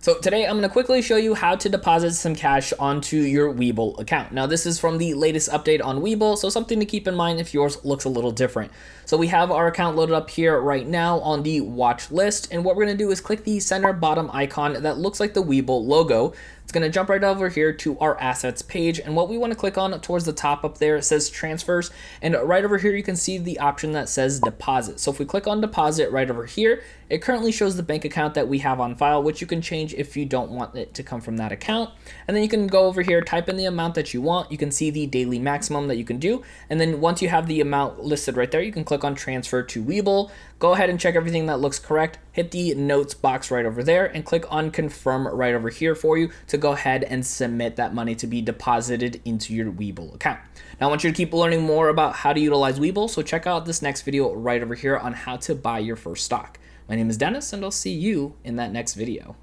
So today I'm going to quickly show you how to deposit some cash onto your Webull account. Now this is from the latest update on Webull, so something to keep in mind if yours looks a little different. So we have our account loaded up here right now on the watch list, and what we're going to do is click the center bottom icon that looks like the Webull logo. It's going to jump right over here to our assets page, and what we want to click on towards the top up there, it says transfers, and right over here you can see the option that says deposit. So if we click on deposit right over here, it currently shows the bank account that we have on file, which you can change if you don't want it to come from that account. And then you can go over here, type in the amount that you want. You can see the daily maximum that you can do, and then once you have the amount listed right there, you can click on transfer to Webull. Go ahead and check everything that looks correct, hit the notes box right over there, and click on confirm right over here for you to go ahead and submit that money to be deposited into your Webull account. Now I want you to keep learning more about how to utilize Webull, so check out this next video right over here on how to buy your first stock. My name is Dennis, and I'll see you in that next video.